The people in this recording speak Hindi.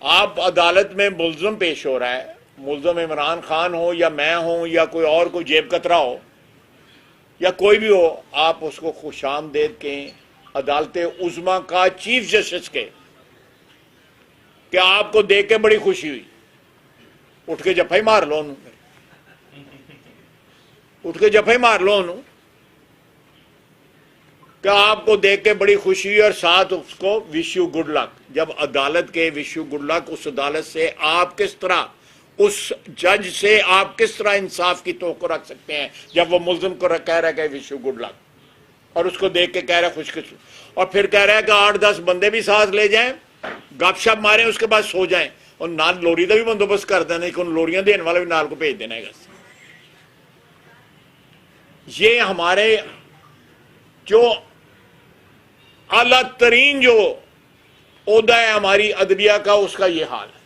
आप अदालत में मुल्ज़म पेश हो रहा है, मुल्ज़म इमरान खान हो या मैं हूं या कोई और कोई जेब कतरा हो या कोई भी हो, आप उसको खुशामदेद के अदालत उज़्मा का चीफ जस्टिस के कि आपको देख के बड़ी खुशी हुई, उठ के जफा ही मार लो उन्होंने, उठ के जफा ही मार लो उन्होंने कि आपको देख के बड़ी खुशी हुई और साथ उसको विश यू गुड लक। जब अदालत के विश यू गुड लक, उस अदालत से आप किस तरह, उस जज से आप किस तरह इंसाफ की तवक्को रख सकते हैं जब वो मुल्जिम को कह रहा है कि विश यू गुड लक, और उसको देख के कह रहा है खुशकिस्मत, और फिर कह रहा है कि 8-10 बंदे भी साथ ले जाएं, गपशप मारें, उसके बाद सो जाएं और नाल लोरी का भी बंदोबस्त कर देना कि उन लोरियां देने वाला भी नाल को भेज देना है। ये हमारे जो आला तरीन जो ओहदा है हमारी अदलिया का, उसका ये हाल है।